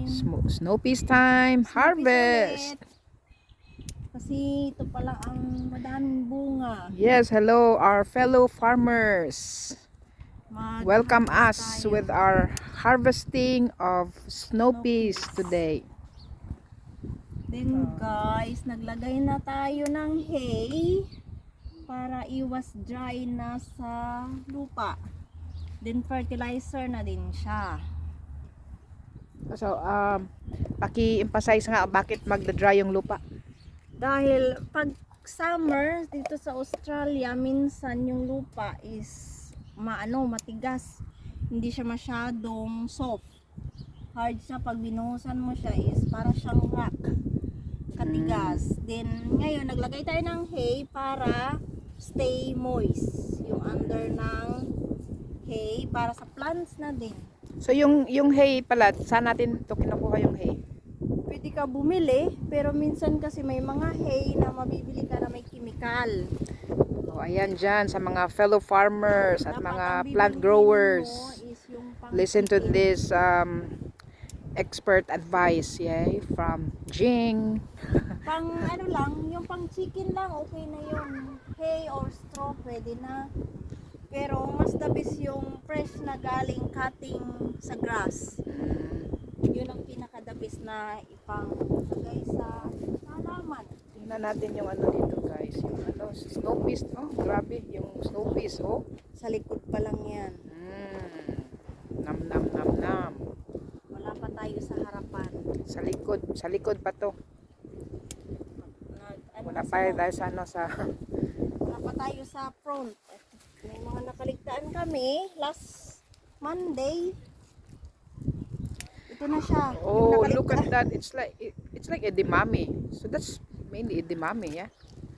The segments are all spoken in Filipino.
Snow peas time. Snow peas Harvest. ulit. Kasi ito pala ang madaming bunga. Yes, hello our fellow farmers. Welcome us Mag-harvest tayo. with our harvesting of snow peas today. Then guys, naglagay na tayo ng hay para iwas dry na sa lupa. Then fertilizer na din siya. So, paki-emphasize nga bakit magda-dry yung lupa. Dahil pag summer dito sa Australia, minsan yung lupa is matigas. Hindi siya masyadong soft. Hard siya pag binuhusan mo siya is para siyang rock. Katigas. Then ngayon naglagay tayo ng hay para stay moist. Yung under ng hay para sa plants na din. So, yung hay pala, saan natin ito kinukuha yung hay? Pwede ka bumili, pero minsan kasi may mga hay na mabibili ka na may chemical. Oh, ayan dyan sa mga fellow farmers at Dapat mga ang plant bibilhin growers. mo is yung Listen to pang-chicken. this expert advice, yeah, from Jing. Pang ano lang, yung pang chicken lang, okay na yun. Hay or straw, pwede na. Pero mas the best yung fresh na galing cutting sa grass. Yun ang pinaka-the best na ipang-lagay sa halaman. Tingnan natin yung ano dito, guys. Yung ano, snow peas. Oh, grabe. Yung snow peas, oh. Sa likod pa lang yan. Nam, nam, nam, nam. Wala pa tayo sa harapan. Sa likod pa to. Wala pa tayo sa ano, sa... Wala pa tayo sa front. May mga nakaligtaan kami last Monday. Ito na siya. Oh, look at that. It's like edamame. So that's mainly edamame, yeah.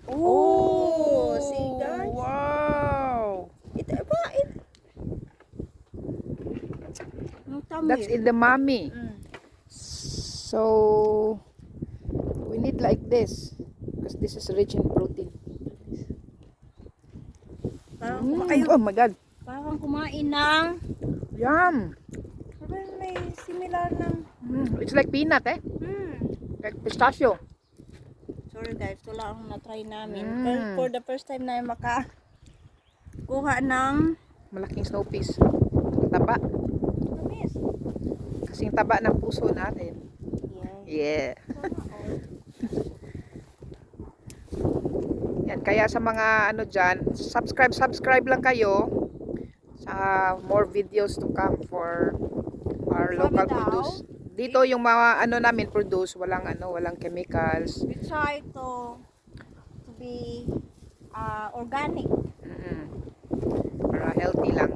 Oh, see guys? Wow. That's edamame. edamame. So we need like this because this is rich in protein. Oh my god. Parang kumain ng Yum. parang may similar ng It's like peanut, eh? Like pistachio. sorry guys, ito lang ang na-try namin. Mm. For the first time na kuha ng Malaking snow peas. Taba. tamis. Kasing taba ng puso natin. Yeah. Yan, kaya sa mga ano dyan, subscribe lang kayo sa more videos to come for our Sabi local daw, produce. Dito yung mga ano namin produce, walang chemicals. we try to be organic. Para healthy lang.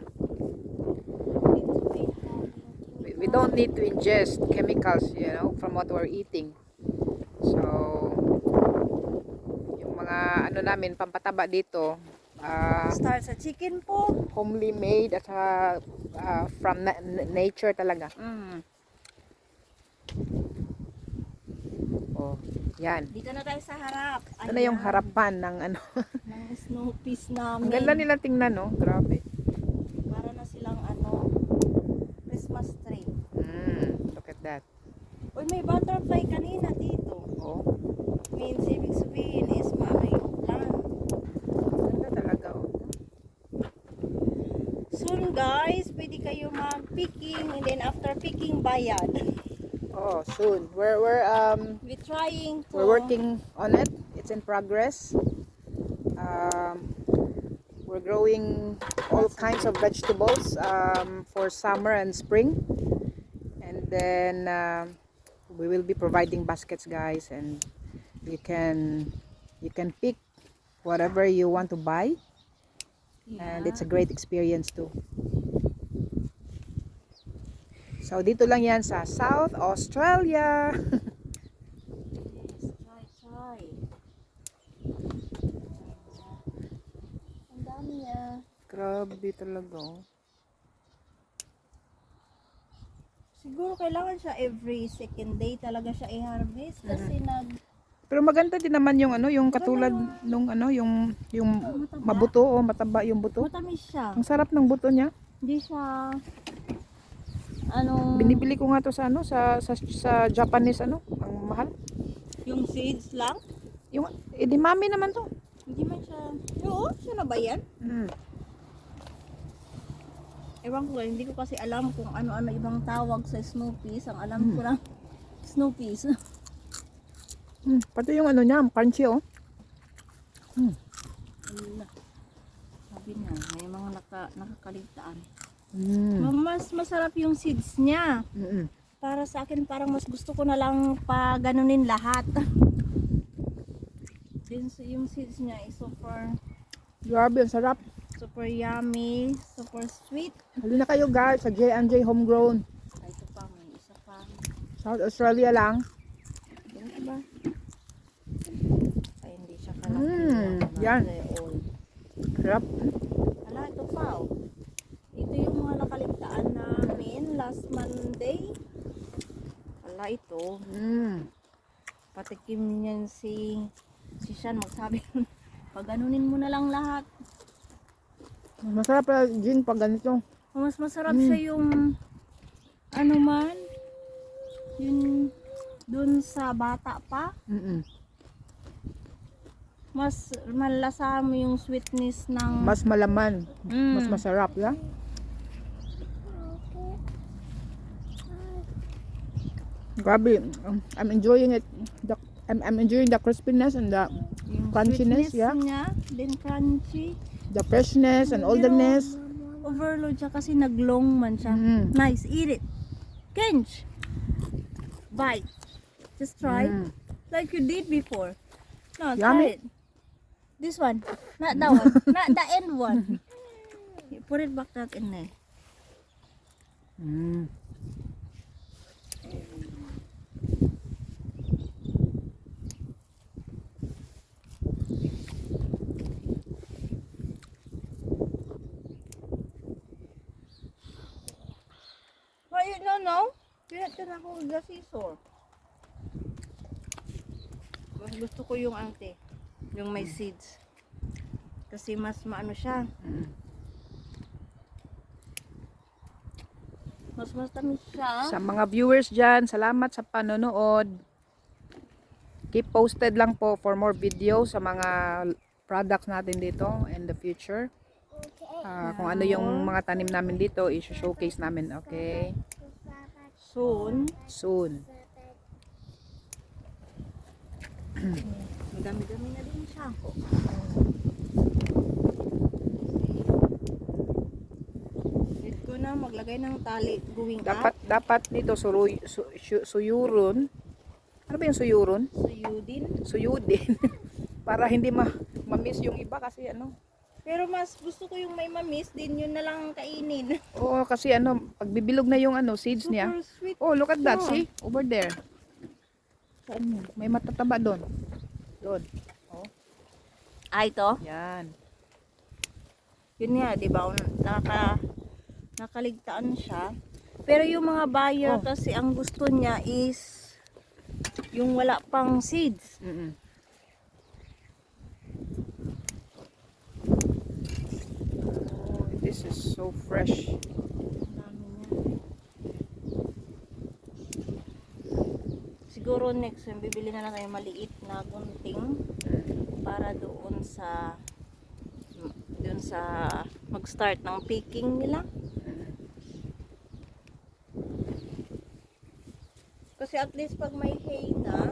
We don't need to ingest chemicals, you know, from what we're eating. So, yung mga ano namin, pampataba dito, Start sa chicken po. homely made at from nature talaga. Oh, yan. Dito na tayo sa harap. Ito na yung harapan ng ano. ng snow peas Ang namin. ganda nila tingnan, no? Grabe. Para na silang Christmas tree. Look at that. Uy, may butterfly kanina dito. Oh, Means ibig sabihin is maano yung plant. ganda talaga, oh. Soon guys, pwede kayo mag-picking and then after picking bayad. Oh, soon. We're working on it. It's in progress. We're growing all kinds of vegetables for summer and spring, and then we will be providing baskets, guys, and you can pick whatever you want to buy, and it's a great experience too. So dito lang yan sa South Australia. Yes, try. Ang dami niya. Grabe talaga, oh. Siguro kailangan siya every second day talaga siya i-harvest kasi Pero maganda din naman yung ano, yung katulad nung ano, yung mabuto o mataba yung buto. matamis siya. Ang sarap ng buto niya. Hindi siya Binibili ko nga to sa ano, sa Japanese ano, ang mahal. yung seeds lang? Yung edamame naman to. Hindi man siya. Oo, siya na ba yan? Mm. Ewan ko, hindi ko kasi alam kung ano-ano ibang tawag sa Snoopy's. Ang alam ko lang, Snoopy's. Pati yung ano niya, crunchy oh. Wala. Sabi niya, may mga nakakaligtaan. Mm. Mas masarap yung seeds niya. Mm. Para sa akin, parang mas gusto ko na lang pa ganunin lahat. Din yung seeds niya is super Grabe, ang sarap. super yummy, super sweet. Hali na kayo guys sa J&J Homegrown. Ay, ito pa, may isa pa. South Australia lang. Yan ba? Ay, hindi siya kalaki. Yan. All. Sarap. Hala, ito pa. Oh. Ito yung mga nakaligtaan namin last Monday. Hala, ito. Patikim niyan si Sean, magsabi nun, pag ganunin mo na lang lahat. Masarap pala gin pag ganito. Mas masarap siya yung ano man, yung dun sa bata pa. Mas malasa mo yung sweetness ng Mas malaman. Mas masarap, ya? Grabe. I'm enjoying it. I'm enjoying the crispiness and the yung crunchiness, sweetness yeah. niya, then crunchy. The freshness and olderness. Overload siya kasi naglong man siya. Nice, eat it. Kench. Bite. Just try. Like you did before. No, Yummy. try it. This one. Not that one. Not the end one. You put it back that in there. No. Pinatan ako with the scissor. Mas gusto ko yung ante. Yung may seeds. Kasi mas maano siya. Mas tamis siya. Sa mga viewers dyan, salamat sa panonood. Keep posted lang po for more videos sa mga products natin dito in the future. Kung ano yung mga tanim namin dito, i-showcase namin, okay? Soon. Madami-dami na din siya ako. Need ko na maglagay ng tali going up. Dapat dito suyuron. Ano ba yung suyuron? Suyudin. Para hindi ma-miss yung iba kasi ano. Pero mas gusto ko yung may mamis din, yun na lang kainin. Oo, kasi ano, pagbibilog na yung ano, seeds niya. Super sweet. Oh, look at that, Yeah. see? Over there. Saan? May matataba doon. Doon. Oh, Ito? yan. Yun nga, di ba? Nakaligtaan siya. Pero yung mga buyer kasi ang gusto niya is yung wala pang seeds. Oh, this is so fresh. Dami niya. Siguro next time bibili na lang tayo maliit na gunting para doon sa mag-start ng picking nila. Kasi at least pag may hay na,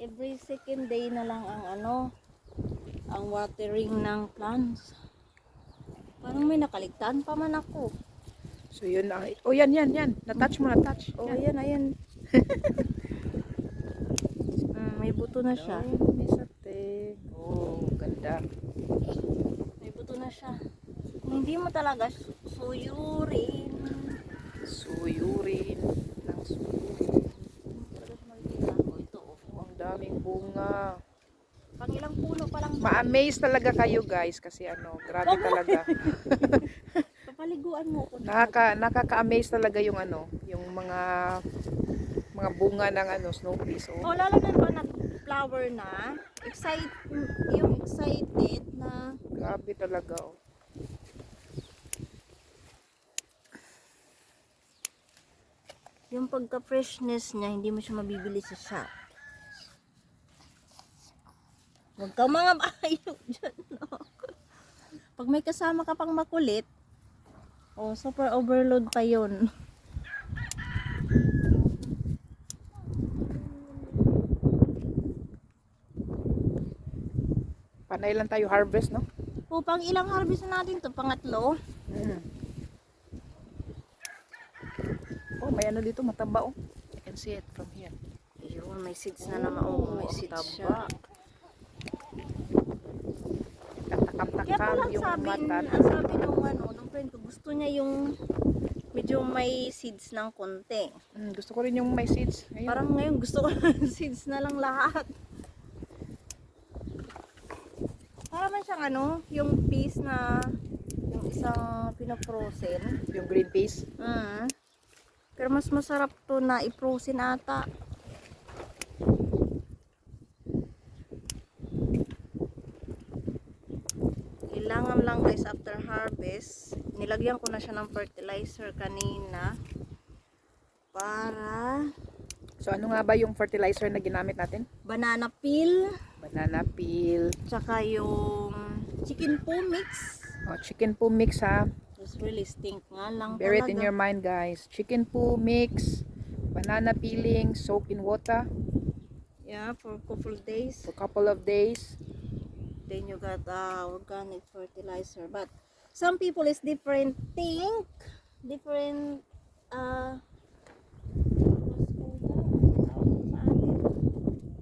every second day na lang ang watering ng plants. Parang may nakaligtaan pa man ako. So yun lang. Oh, yan. Na-touch mo, na-touch. Oh, ayan. May buto na siya. Oh, may sate. Oh, ganda. May buto na siya. Kung hindi mo talaga suyurin. Suyurin. Ng suyurin. Ito. Oh, ang daming bunga. Pang ilang puno pa lang. Ma-amaze talaga kayo guys kasi ano, grabe talaga. Papaliguan mo ko. Nakaka-amaze talaga yung ano, yung mga bunga ng ano, snow peas. Oh, lalo na ba nag-flower na? Excited na. Grabe talaga oh. Yung pagka-freshness niya, hindi mo siya mabibili sa shop. Huwag kang mga bayo dyan, no? Pag may kasama ka pang makulit, oh, super overload pa yun. Panay lang tayo harvest, no? O, pang ilang harvest na natin to? Pangatlo? Mm. Oh, may ano dito, mataba oh. I can see it from here. Ayun, may seeds na naman. Oh, may seeds siya. Kaya Takam-takam palang yung sabi, mata. ang sabi nung friend ko, gusto niya yung medyo may seeds ng konti. Gusto ko rin yung may seeds. Ayun. Parang ngayon gusto ko ng seeds na lang lahat. Para man siyang ano, yung peas na yung isang pinaprosen. Yung green peas. Pero mas masarap to na i-frozen ata. Kailangan lang guys after harvest, nilagyan ko na siya ng fertilizer kanina para So ano nga ba yung fertilizer na ginamit natin? banana peel, Banana peel. tsaka yung chicken poo mix. Oh, chicken poo mix ha. It's really stink nga lang Bear it talaga. in your mind guys. Chicken poo mix. Banana peeling. Soak in water Yeah, for a couple days. for a couple of days. Then you got organic fertilizer. But some people is different think, different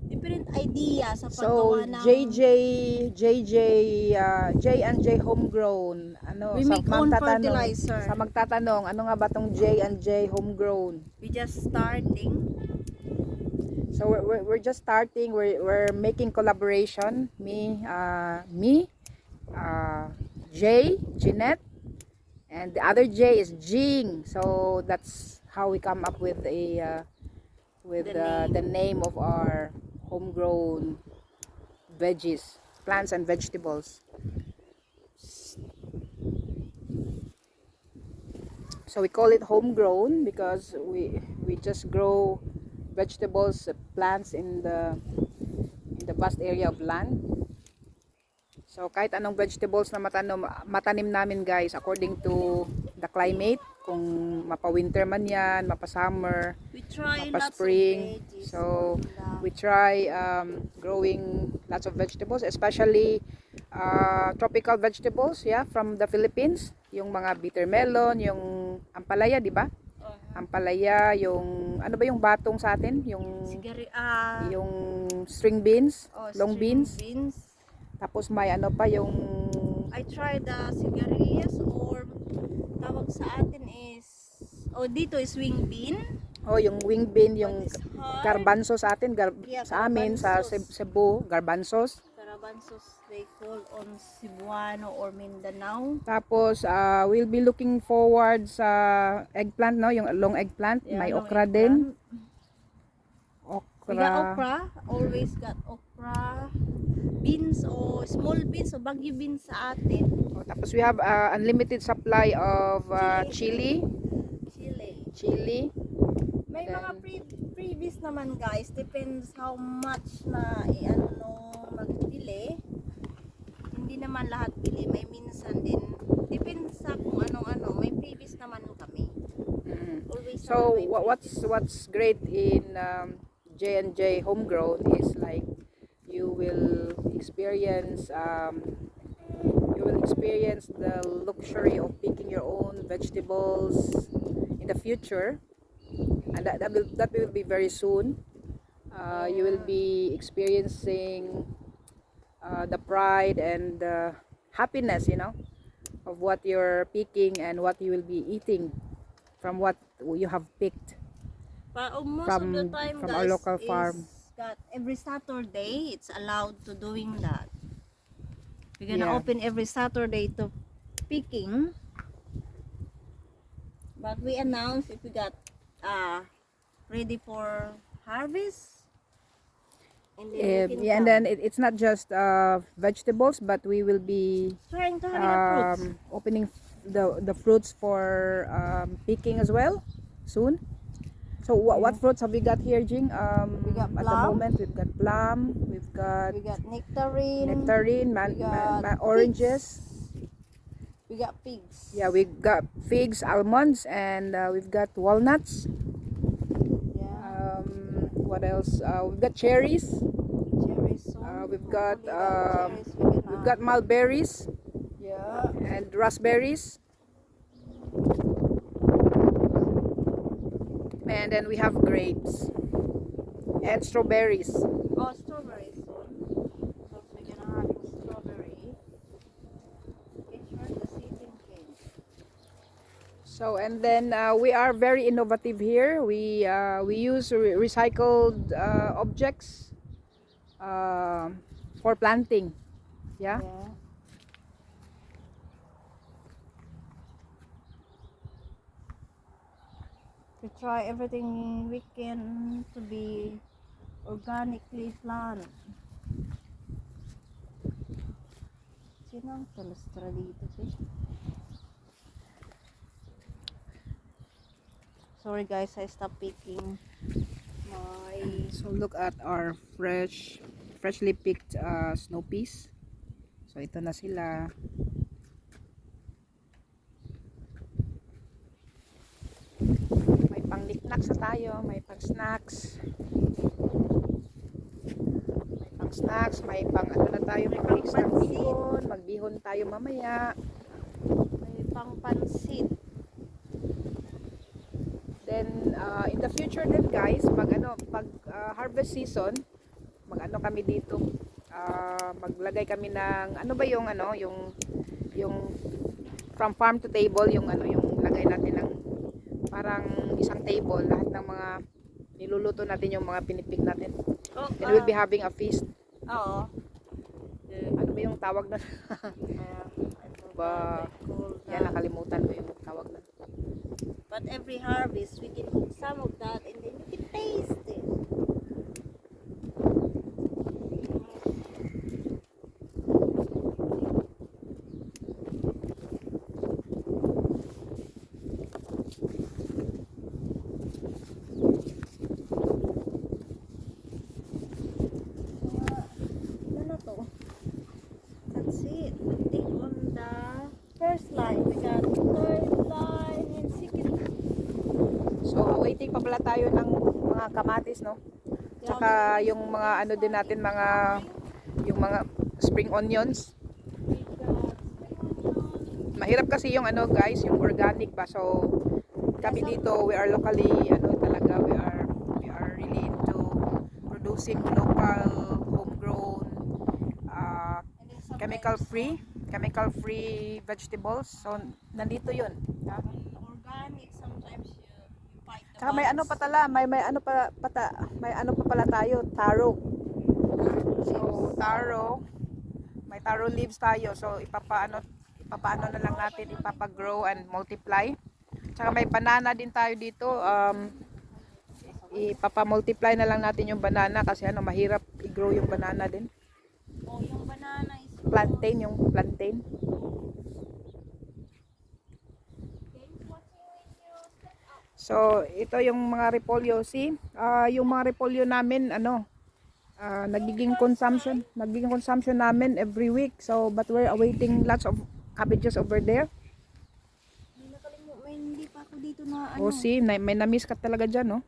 different idea sa So paggawa ng J&J homegrown. Ano We make own fertilizer. Sa magtatanong, ano nga ba tong J&J homegrown? we just starting. So we're just starting. We're making collaboration. Jay, Jeanette, and the other J is Jing. So that's how we come up with the name of our homegrown veggies, plants and vegetables. So we call it homegrown because we just grow vegetables, plants in the vast area of land. So kahit anong vegetables na matanim namin guys, according to the climate, kung mapa-winter man yan, mapa-summer, We try lots of mapa-spring. veggies. So we try growing lots of vegetables, especially tropical vegetables, yeah, from the Philippines. Yung mga bitter melon, yung ampalaya, di ba? Ampalaya, yung ano ba yung batong sa atin, yung string beans, long beans. Tapos may ano pa yung I tried the sigarilyas or tawag sa atin is dito is wing bean. yung wing bean, yung But it's hard. garbanzo sa atin, Yeah, sa amin sa garbanzos. Cebu, garbanzos. Carabansos they call on Cebuano or Mindanao. Tapos we'll be looking forward sa eggplant, no, yung long eggplant, Yeah, may long okra eggplant. din. We got okra, always got okra, beans o small beans o bagyo beans sa atin. Tapos we have unlimited supply of chili. Chili. May mga previous naman guys, depends how much na magbili. Hindi naman lahat bili, may minsan din. Depends sa kung anong may previous naman kami. Always So naman may what's great in J&J homegrown is like you will experience the luxury of picking your own vegetables in the future, and that will be very soon. You will be experiencing the pride and the happiness, of what you're picking and what you will be eating from what you have picked. most from- of the time from guys our local is farm. that every Saturday it's allowed to doing that. We're gonna Yeah. open every Saturday to picking. But we announce if we got ready for harvest. And then we can And come. then it's not just vegetables, but we will be Trying to having a fruits. opening the fruits for picking as well soon. So what fruits have we got here, Jing? We got At the plum. moment we've got plum, we've got We got nectarine. nectarine, We got oranges. figs. We got pigs. Yeah, we got figs, almonds, and we've got walnuts. Yeah. What else? We've got cherries. Cherries. So We've got cherries. We we've got mulberries yeah. and raspberries, and then we have grapes and strawberries. Oh, strawberries soon. So we're gonna have strawberry. It's where the season came. So and then we are very innovative here. We use recycled objects for planting. Yeah. Yeah. We try everything we can to be organically planted. Sino ang talastra dito, sis? Sorry guys, I stopped picking my... So look at our freshly picked snow peas. So ito na sila. May pang knickknacks na tayo, may pang snacks. May pang snacks, may pang ano na tayo, May mag-mix ng pang-pansit. bihon, magbihon tayo mamaya. May pang-pansit. Then in the future din guys, pag harvest season, mag-ano kami dito. Maglagay kami ng ano ba yung yung from farm to table, yung yung lagay natin ng parang isang table, lahat ng mga niluluto natin, yung mga pinipig natin. Oh, And we'll be having a feast. oo. Ano ba yung tawag na? Ba, yan, But nakalimutan ko yung tawag na. every harvest, we can cook some of that and then you can taste it. Ano na to? That's it. I think on the first line, we got third line and second line. So waiting pa pala tayo ng mga kamatis, no? Tsaka yung mga ano din natin, yung mga spring onions. We got spring Mahirap kasi yung ano guys, yung organic ba. So kami dito, we are locally talaga, we are really into producing local, homegrown, and then sometimes chemical free vegetables. So nandito 'yun. Ha? organic, sometimes you fight the Tsaka may ano bugs. pa tala, may ano pa pala tayo, taro. So taro, may taro leaves tayo. So ipapaano na lang natin, ipapa-grow and multiply. Tsaka may banana din tayo dito. Ipapa-multiply na lang natin yung banana kasi mahirap i-grow yung banana din. Oh, yung banana is Plantain, yung plantain. So ito yung mga repolyo. See, yung mga repolyo namin nagiging consumption namin every week. So but we're awaiting lots of cabbages over there. may nakalimutan, may hindi pa ako dito na Oh, see, may na-miss ka talaga diyan, no?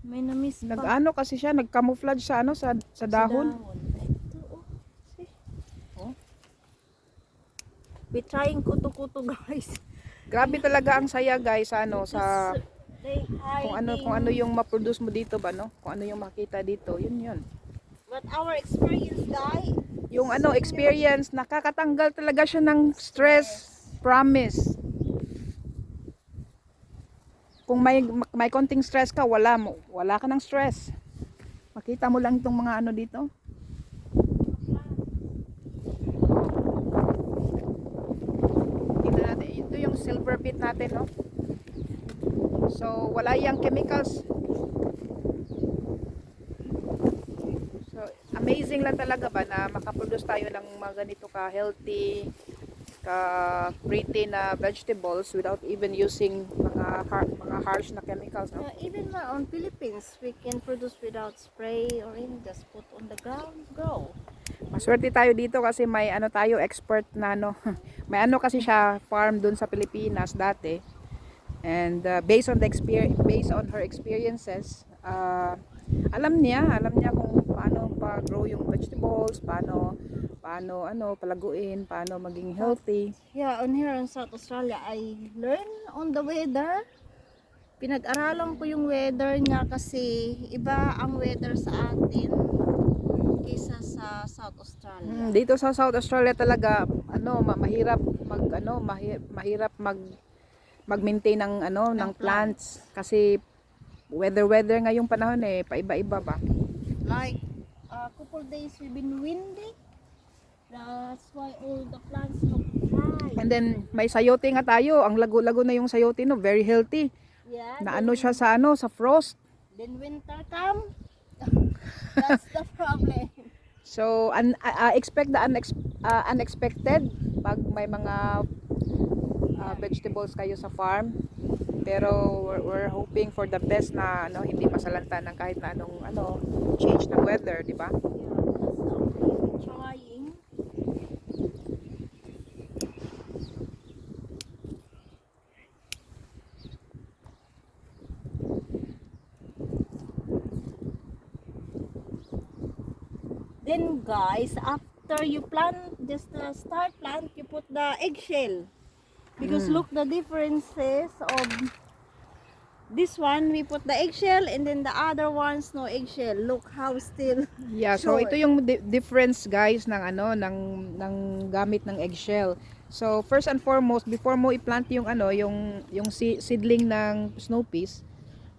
may na-miss pa. Nag-ano kasi siya, nag-camouflage sa sa dahon. Ito, oh. See? Oh. We trying kuto-kuto guys. Grabe talaga ang saya, guys, sa They kung ano yung ma-produce mo dito ba, no? Kung ano yung makita dito, yun. But our experience guys, Yung experience, nakakatanggal talaga siya ng stress. Promise. Kung may konting stress ka, wala ka ng stress. Makita mo lang itong mga dito. Tingnan natin, ito yung silver beet natin, no? So, wala yang chemicals. So, amazing lang talaga ba na makaproduce tayo ng mga ganito ka healthy pretty na vegetables without even using mga harsh na chemicals, no? Even on Philippines, we can produce without spray or in just put on the ground, grow. Maswerte tayo dito kasi may ano tayo, expert na ano. May ano kasi siya farm dun sa Pilipinas dati. And based on her experiences, alam niya kung paano pa-grow yung vegetables, paano ano palaguin, paano maging healthy. Yeah, on here in South Australia, I learn on the weather. Pinag-aralan ko yung weather niya kasi iba ang weather sa atin kaysa sa South Australia. Dito sa South Australia talaga mahirap mag-maintain ng plants kasi weather ngayong panahon paiba-iba ba. Like a couple days we've been windy. That's why all the plants look dry. And then may sayote nga tayo, ang lago-lago na yung sayote, no, very healthy. Yeah. Na siya sa sa frost. Then winter come. That's the problem. So expect the unexpected pag may mga vegetables kayo sa farm. Pero we're hoping for the best na hindi masalanta ng kahit na anong change ng weather, di ba? Yeah, that's okay. We're trying. Then guys, after you plant, just start plant, you put the eggshell. Because look the differences of this one, we put the eggshell and then the other ones no eggshell. Look how still Yeah, so short. ito yung difference guys ng ng gamit ng eggshell. So first and foremost, before mo i-plant yung yung seedling ng snow peas,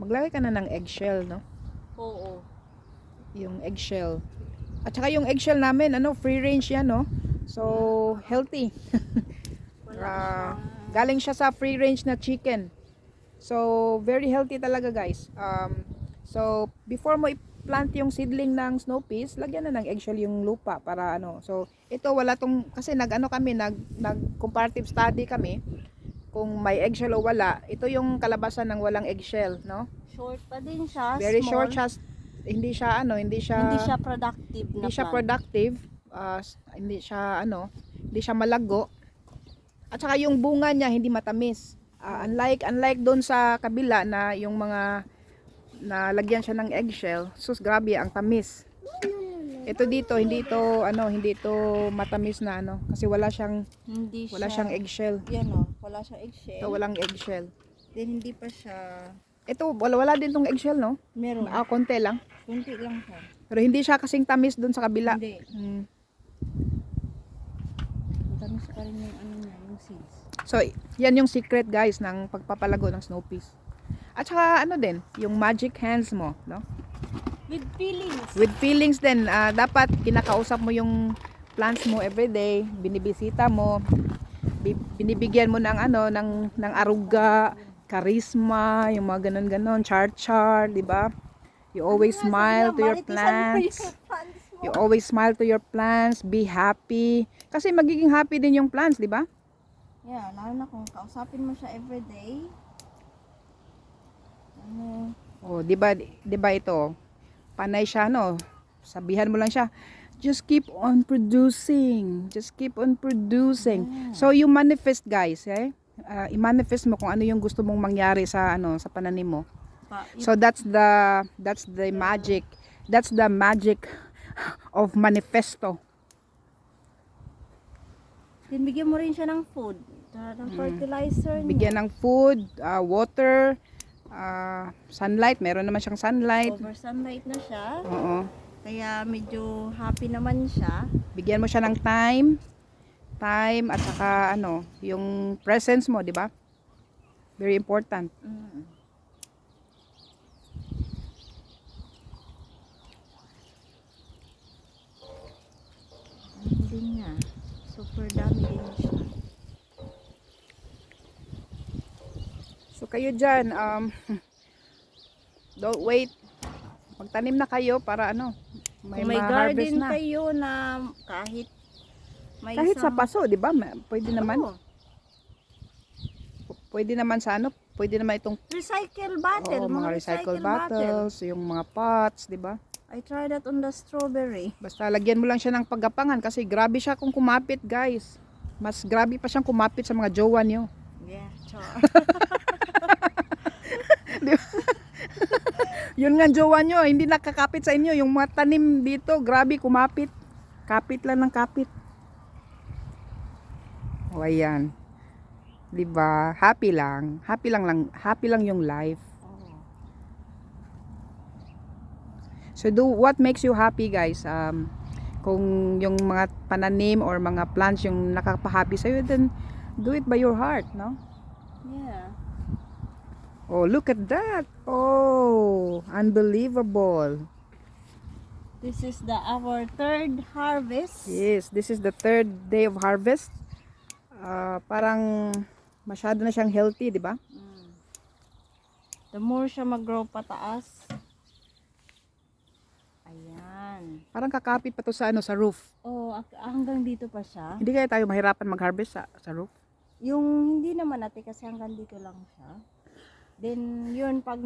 maglagay ka na ng eggshell, no? Oo. Yung eggshell. At saka yung eggshell namin, free range yan, no? So, healthy. Galing siya sa free range na chicken. So, very healthy talaga, guys. So, before mo i-plant yung seedling ng snow peas, lagyan na ng eggshell yung lupa para So, ito wala kasi kami, nag-comparative study kami kung may eggshell o wala. Ito yung kalabasan ng walang eggshell, no? Short pa din siya, Very small. short siya. Hindi siya Hindi siya productive na hindi siya plant. productive, hindi siya malago. At saka yung bunga niya hindi matamis. Unlike doon sa kabila na yung mga nalagyan siya ng eggshell, sus grabe ang tamis. Ito dito hindi ito matamis na kasi wala siyang eggshell. Yan wala siyang eggshell. Ito walang eggshell. Then hindi pa siya Ito wala din tong eggshell, no? meron. Konti lang. Kunti lang siya. Pero hindi siya kasing tamis doon sa kabila. Hindi. Tamis pa rin yung niya, yung seeds. So, yan yung secret guys ng pagpapalago ng snow peas. At saka din, yung magic hands mo, no? With feelings. With feelings din, dapat kinakausap mo yung plants mo everyday, binibisita mo, binibigyan mo ng ng aruga, charisma, yung mga ganon, char, di ba? You always smile to your plants. You always smile to your plants, be happy. Kasi magiging happy din yung plants, di ba? Yeah, lalo na kung kausapin mo siya everyday. Oh, di ba ito? Panay siya, no? Sabihan mo lang siya, just keep on producing. Just keep on producing. So you manifest guys, i-manifest mo kung ano yung gusto mong mangyari sa sa pananim mo. So that's the magic. That's the magic of manifesto. Then bigyan mo rin siya ng food, ng fertilizer niya. Bigyan ng food, water, sunlight. Meron naman siyang sunlight. Over sunlight na siya. Oo. Kaya medyo happy naman siya. Bigyan mo siya ng time at saka yung presence mo, di ba? Very important. Din niya. Super dami din siya. So kayo dyan, don't wait. Magtanim na kayo para Kung may ma-harvest garden na. kayo na kahit May Kahit sa isang- paso, di ba? Pwede naman. Oo. Pwede naman sa ano, pwede naman itong Recycle bottle. mga recycle bottles, yung mga pots, di ba? I tried that on the strawberry. Basta lagyan mo lang siya ng paggapangan kasi grabe siya kung kumapit, guys. Mas grabe pa siyang kumapit sa mga jowa niyo. Yeah, char. Yun nga jowa nyo, hindi nakakapit sa inyo. Yung mga tanim dito, grabe kumapit. Kapit lang ng kapit. O ayan. Diba? Happy lang. Happy lang yung life. Oh. So do what makes you happy, guys. Kung yung mga pananim or mga plants yung nakakapahappy sa'yo, then do it by your heart, no? Yeah. Oh, look at that. Oh, unbelievable. This is our third harvest. Yes, this is the third day of harvest. Parang masyado na siyang healthy, di ba? Mm. The more siya mag-grow pataas. Ayan. Parang kakapit pa to sa ano, sa roof. Oh, hanggang dito pa siya. Hindi kaya tayo mahirapan mag-harvest sa roof? Yung hindi naman natin kasi hanggang dito lang siya. Then yun pag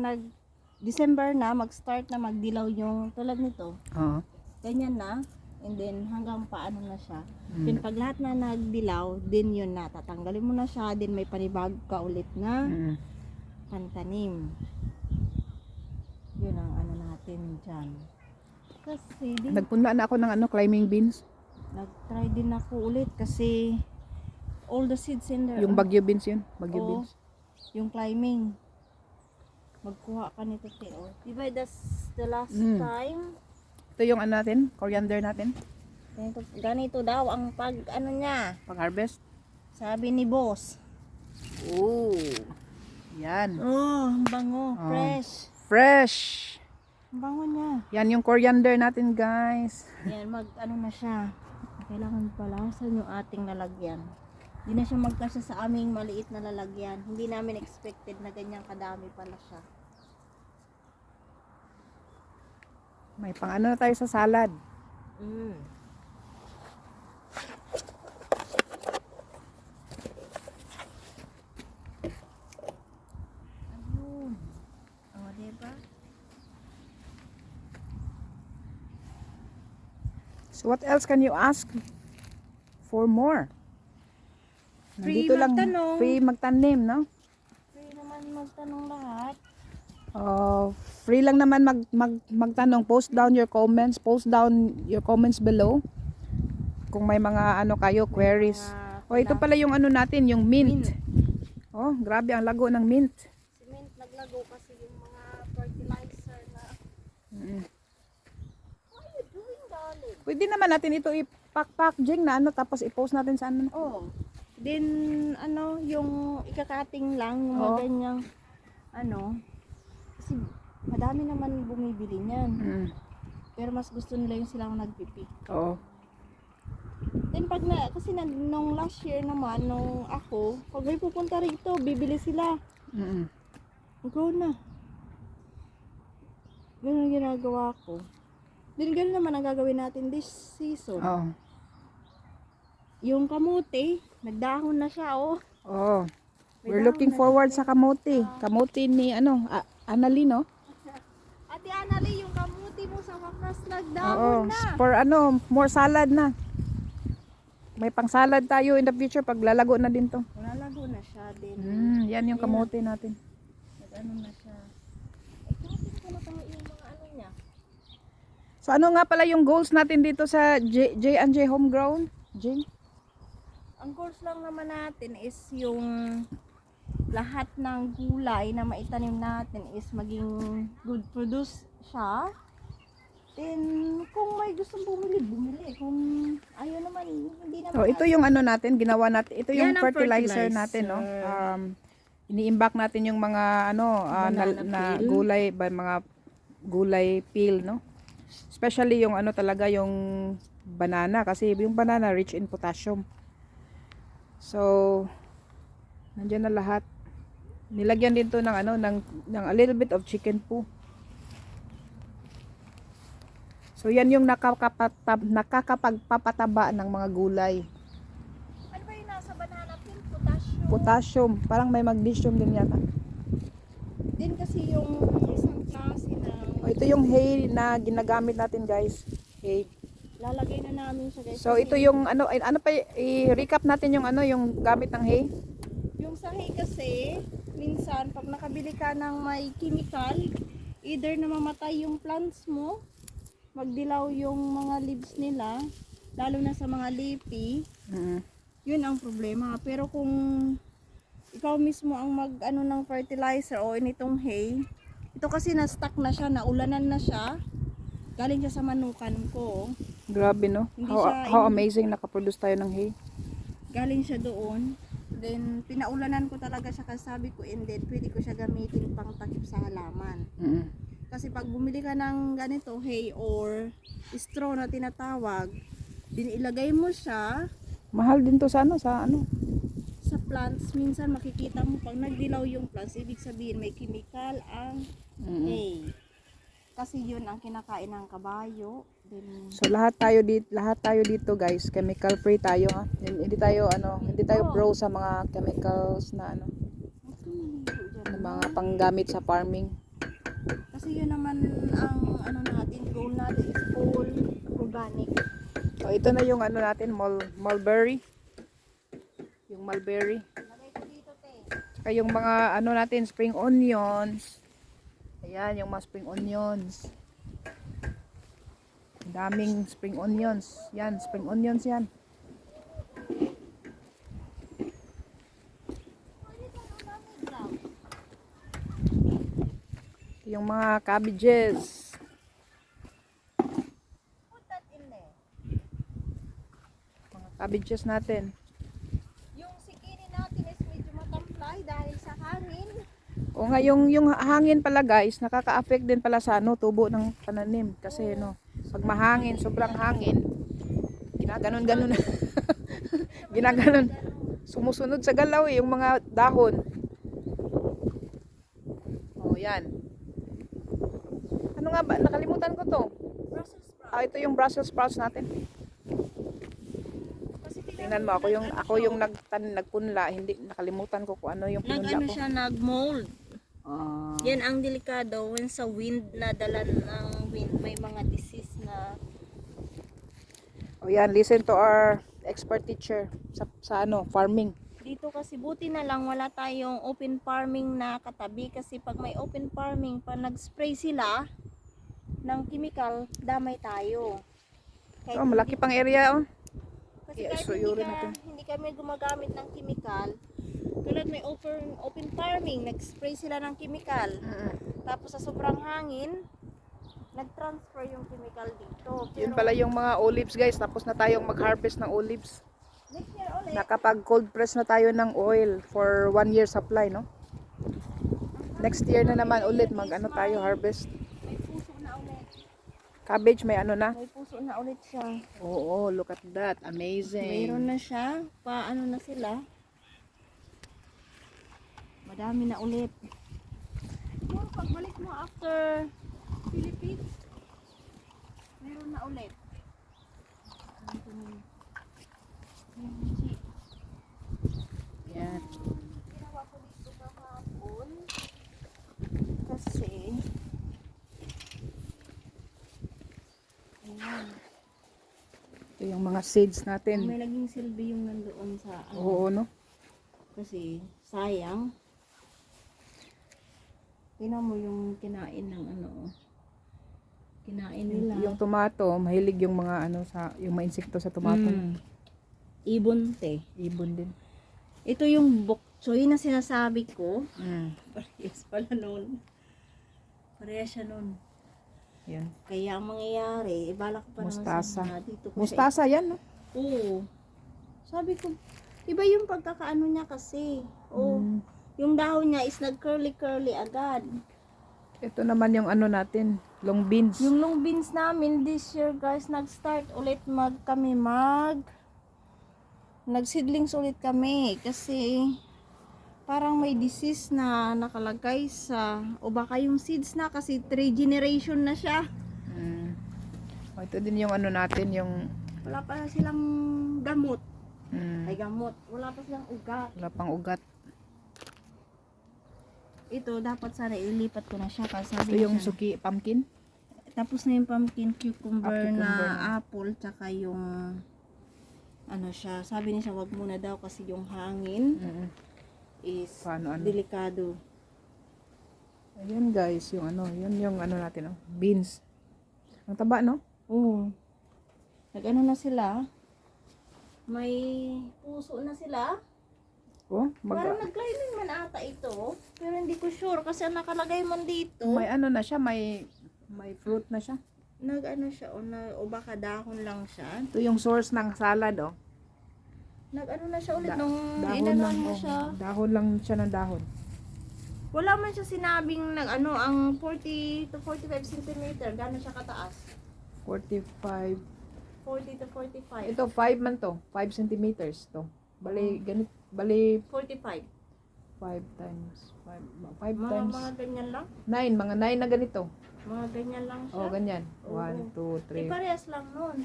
December na mag-start na magdilaw yung tulad nito. Oo. Ganyan na. And then hanggang paano na siya. Mm. Then pag lahat na nagdilaw, din yun na tatanggalin mo na siya, then may panibag ka ulit na Mm. pantanim. Yun ang ano natin diyan. Kasi Nagpunla na ako ng ano, climbing beans. nag-try din ako ulit kasi all the seeds in there. Yung bagyo beans yun. Bagyo Oo. beans. Yung climbing. Magkuha ka nito, Teo. Diba that's the last Mm. time? Ito yung ano natin, coriander natin. Ganito daw ang pag ano niya. Pag-harvest. Sabi ni boss. Oh. Yan. Oh, ang bango. Oh. Fresh. Fresh. Ang bango niya. Yan yung coriander natin, guys. Yan, ano na siya. Kailangan palasan yung ating lalagyan. Hindi na siya magkasya sa aming maliit na lalagyan. Hindi namin expected na ganyang kadami pala siya. May pang ano na tayo sa salad. Mm. Ayun. O, diba? So what else can you ask for more? Free Nandito lang, magtanong. free magtanim, no? Free naman magtanong lahat. Free lang naman magtanong. Post down your comments. Post down your comments below. Kung may mga ano kayo, queries. Oh, ito pala yung ano natin, yung mint. Oh, grabe ang lago ng mint. Cement naglago kasi yung mga fertilizer na. Mm. What are you doing, darling? Pwede naman natin ito i-packaging na ano, tapos i-post natin sa ano. Oh. Then, ano, yung ikakating lang, yung mga Oo. ganyang, ano, kasi madami naman bumibili niyan. Mm. Pero mas gusto nila yung silang nagpipi. Oo. Then pag kasi nung last year naman, nung ako, pag may pupunta rito, bibili sila. Mm. Go na. Ganun ang ginagawa ko. Then ganun naman ang gagawin natin this season. Oo. Yung kamote, nagdahon na siya, oh. Oh. May We're dahon looking na forward siya. sa kamote. Kamote ni ano, Annalyn, no? Ate Anali, yung kamuti mo sa wakas Oo. nagdahon na. For ano, more salad na. May pang salad tayo in the future pag lalago na din to. Nalalago na siya din. Yan yung kamote natin. Nag-ano na siya. Ay, kamutin ko na tayo yung mga ano niya. So ano nga pala yung goals natin dito sa J&J Homegrown? J? Ang goals lang naman natin is yung lahat ng gulay na maitanim natin is maging good produce siya. Then, kung may gustong bumili. Kung ayaw naman, hindi naman. So ito yung ano natin, ginawa natin. Ito yung Yan ang fertilizer fertilizer. natin, no? Ini-imbak natin yung mga ano, Banana na peel. gulay, mga gulay peel, no? Especially yung ano talaga yung banana kasi yung banana rich in potassium. So nandiyan na lahat. Nilagyan din to ng ano ng a little bit of chicken poo. So yan yung nakakapagpapataba ng mga gulay. potassium. Parang may magnesium din yata. Din kasi yung isang klase na Ito yung hay na ginagamit natin guys. Hay. lalagay na namin siya guys. So kasi ito yung ano pa i-recap natin yung ano yung gamit ng hay. yung sahi kasi, minsan pag nakabili ka ng may chemical, either na mamatay yung plants mo, magdilaw yung mga leaves nila, lalo na sa mga leafy, yun ang problema. Pero kung ikaw mismo ang mag ano ng fertilizer o initong hay, ito kasi na-stuck na siya, naulanan na siya, galing siya sa manukan ko. Grabe no. Hindi How, siya how amazing nakaproduce tayo ng hay. Galing siya doon. Then pinaulanan ko talaga siya kasi sabi ko and then pwede ko siya gamitin pang takip sa halaman. Kasi pag bumili ka ng ganito hay or straw na tinatawag, din ilagay mo siya Mahal din to sa ano sa plants. Minsan makikita mo pag nagdilaw yung plants, ibig sabihin may chemical ang hay. Kasi yun ang kinakain ng kabayo. Then, So lahat tayo dito guys, chemical free tayo ha. Hindi tayo pro sa mga chemicals na na mga panggamit sa farming. kasi yun naman ang ano natin, goal natin is full organic. So ito na yung ano natin, mulberry. Yung mulberry. Lagay ko dito, te. Saka yung mga ano natin, spring onions. Ayan, yung mga spring onions. Ang daming spring onions. Yan, spring onions yan. Yung mga cabbages. Put that in there. Mga cabbages natin. Yung sikini natin is medyo matamlay dahil sa hangin. O nga, yung hangin pala guys, nakaka-affect din pala sa ano, tubo ng pananim. Kasi no, pag mahangin, sobrang hangin, ginaganon-ganon. Ginaganon. Sumusunod sa galaw yung mga dahon. O yan. Ano nga ba? Nakalimutan ko to. Brussels sprout. Ito yung Brussels sprouts natin. Kasi Tingnan mo, ako yung nagpunla, hindi nakalimutan ko kung ano yung pinunla nag-ano ko. siya, nag-mold. Ah. Yan ang delikado when sa wind, nadala ng wind, may mga disease na O yan, listen to our expert teacher sa ano, farming. dito kasi buti na lang wala tayong open farming na katabi kasi pag may open farming, pag nag-spray sila ng chemical, damay tayo. Oh, malaki pang area oh. Kasi Yes, kahit so yun natin. hindi kami gumagamit ng chemical, tulad may open farming, nag-spray sila ng chemical. Tapos sa sobrang hangin, nag-transfer yung chemical dito. Yun pala yung mga olives guys, tapos na tayong mag-harvest ng olives. Next year ulit, Nakapag cold press na tayo ng oil for 1 year supply, no? Next year na naman ulit mag-ano tayo harvest. may puso na ulit. Cabbage may ano na? May puso na ulit siya. Oo, look at that. Amazing. Mayroon na siya. Paano na sila? Madami na ulit. Siguro pagbalik mo after Philippines, meron na ulit. Yan. Ginawa ko dito kahapon kasi ayan, Ito yung mga seeds natin. may naging silbi yung nandoon sa Oo, no? kasi sayang. Tingnan mo yung kinain ng kinain nila. Yung tomato, mahilig yung mga ano sa yung mga insekto sa tomato. Ibon te. Ibon din. Ito yung bok choy na sinasabi ko. Mm. Parehas pala nun. Parehas siya nun. Yan. Kaya ang mangyayari, ibala ko pa Mustasa. naman sa dito ko Mustasa yan, no? Oo. Sabi ko, iba yung pagkakaano niya kasi. Oo. Mm. Yung dahon niya is nag-curly-curly agad. Ito naman yung ano natin, long beans. Yung long beans namin this year guys, nag-start ulit nag-seedlings ulit kami kasi parang may disease na nakalagay sa o baka yung seeds na kasi 3 generation na siya. Mm. O, ito din yung ano natin, yung Wala pa silang gamot. mm, Ay gamot. Wala pa silang ugat. wala pang ugat. ito dapat sana ilipat ko na siya kasi sabi Ito niya yung siya, suki pumpkin. tapos na yung pumpkin, cucumber, Cucumber na na. apple, tsaka yung ano siya, sabi niya wag muna daw kasi yung hangin Mm. is Paano, ano? delikado. Ayan guys, yung ano, yun yung ano natin, oh. Beans. Ang taba, no? Oo. Nag-ano na sila? May puso na sila. Oh, Parang nag-climbing man ata ito. Pero hindi ko sure kasi ang nakalagay man dito. may ano na siya, may fruit na siya. Nag-ano siya o baka dahon lang siya. Ito yung source ng salad, oh. Nag-ano na siya ulit Da- nung dahon inanon lang, mo oh. siya. Dahon lang siya ng dahon. Wala man siya sinabing nag-ano ang 40 to 45 cm. Gano'n siya kataas? 45. 40 to 45. Ito, 5 man to. 5 centimeters to. Bali, bali 45. 5 times 5 Mga, times mga ganyan lang. 9, mga 9 na ganito. Mga ganyan lang siya. Oh, ganyan. Oo. 1, 2, 3. Parehas lang nun.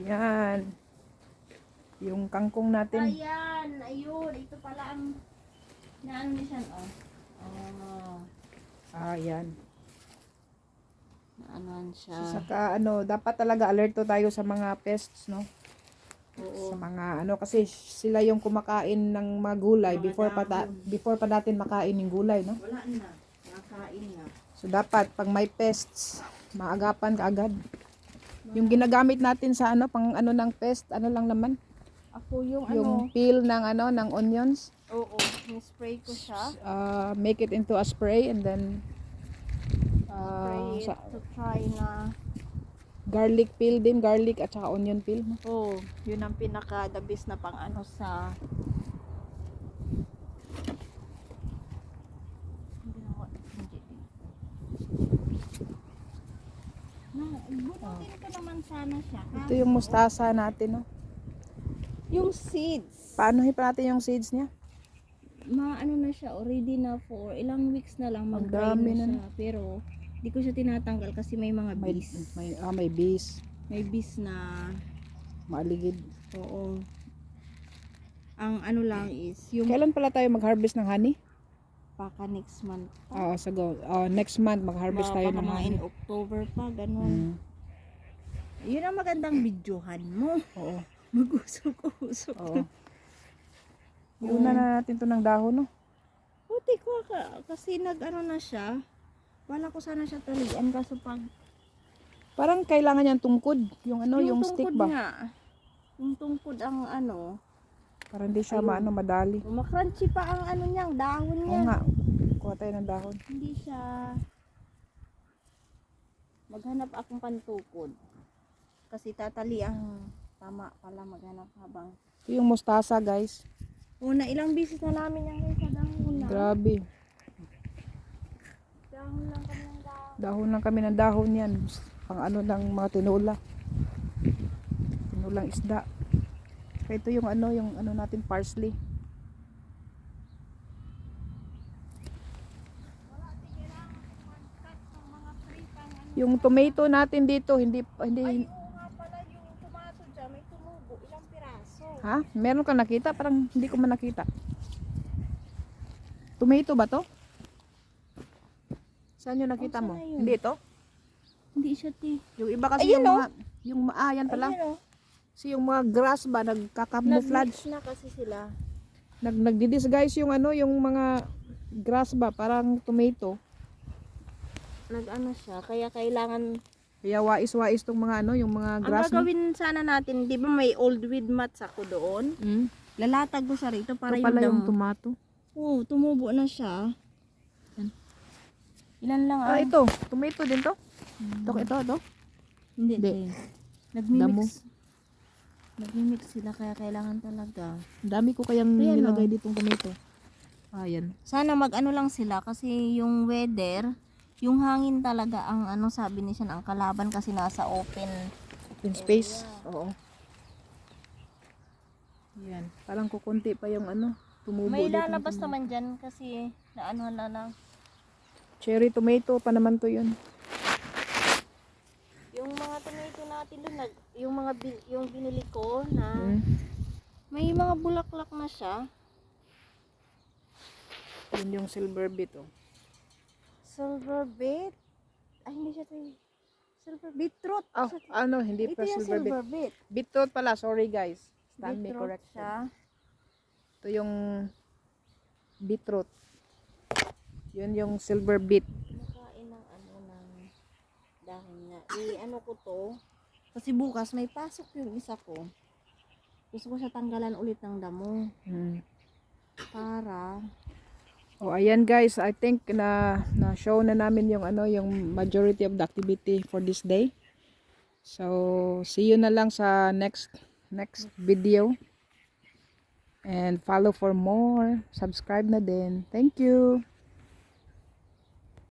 Yan. Yung kangkong natin. Ayan, ayun. Ito pala ang naano niya siya, oh. Oh, Yan. naanoan siya. Saka ano, dapat talaga alerto tayo sa mga pests, no? Oo. Sa mga ano, kasi sila yung kumakain ng mga gulay Mga dahon. before pa natin makain ng gulay, no? Wala na. Nakain na. So dapat pag may pests, maagapan ka agad. Yung ginagamit natin sa ano, pang ano ng pest, ano lang naman, Ako yung yung peel ng ano, ng onions, oo, ni-spray ko siya. make it into a spray and then Spray it sa to try na. garlic peel din, garlic at saka onion peel, no? Oh, yun ang pinaka the best na pang ano sa bunutin ko naman sana siya. Ito yung mustasa natin, no? Yung seeds. Paanohin pa natin yung seeds niya? Ano na siya, already na for ilang weeks na lang Ang mag-dry dami na na. siya. Pero, di ko siya tinatanggal kasi may mga May, bees. may bees, May bees na, maaligid. oo. Ang ano lang is, yung Kailan pala tayo mag-harvest ng honey? baka next month pa. Oo, next month mag-harvest tayo Baka ng mga honey. in October pa, ganun. Yun ang magandang videohan mo. Oo. Mag-usok-usok. Oo. Una na natin to ng dahon, no? Puti ko kasi nag-ano na siya. Wala ko sana siya talian kaso pag Parang kailangan niyang tungkod. Yung ano, yung stick tungkod ba? nga. Yung tungkod ang ano. Para hindi siya Ayun. madali. Makrunchy pa ang ano niya, ang dahon Oo niya. nga. Kuha tayo ng dahon. Hindi siya. Maghanap akong pantukod. Kasi tatali ang tama pala maghanap habang. Ito yung mustasa, guys. Una, ilang bisis na namin yung sa dahon na. Grabe. Dahon lang kami ng dahon. Dahon lang kami ng dahon yan. Pang ano ng mga tinola. Tinulang isda. Kaya ito yung ano natin, parsley. Yung tomato natin dito, hindi Ay, oo nga pala yung tomato dyan, may tumubo. Ilang piraso? ha? Meron ka nakita? Parang hindi ko man nakita. Tomato ba to? Saan yung nakita Oh, mo? saan na yun? Hindi ito? Hindi siya, ti. Yung iba kasi Ayun, yung oh. mga yan pala. Ayun, oh. Kasi yung mga grass ba nagka-camouflage. Nag-mix na kasi sila. Nagdi-disguise yung yung mga grass ba parang tomato. Nag-ano siya, kaya kailangan. Kaya wais-wais tong mga yung mga Ang grass. no? gagawin sana natin, di ba may old weed mats ako doon? Mm. Lalatag ko siya rito para Ito pala yung damo. tomato. Oo, tumubo na siya. Yan. Ilan lang Ah, ito. Tomato din to. Ito. Hindi. Hindi. Nagmimix. Nagmimix sila kaya kailangan talaga. Ang dami ko kayang Ayan, nilagay ditong tomato. Ayan. Sana mag-ano lang sila kasi yung weather, yung hangin talaga ang ano sabi ni siya ang kalaban kasi nasa open. In space. Oo. Yan. Parang kukunti pa yung tumubo May dito. lalabas naman dyan kasi naano na. Cherry tomato pa naman to yun. Yung mga tomato natin doon, yung mga yung binili ko na Mm. may mga bulaklak na siya. Yun yung silver beet, oh. Silver beet. Ay, hindi siya tayo. Silver beetroot. Oh, ano, hindi Ito pa yung silver beet. silver beet. Beetroot pala, sorry guys. Stand me Beetroot corrected. siya. Ito yung beetroot. Yun yung silver beet. Makain ng ng dahon nga. Ano ko to. Kasi bukas may pasok yung isa ko. Gusto ko siya tanggalan ulit ng damo. Para Oh, ayan guys, I think na show na namin yung yung majority of the activity for this day. So, see you na lang sa next video. And follow for more. Subscribe na din. Thank you.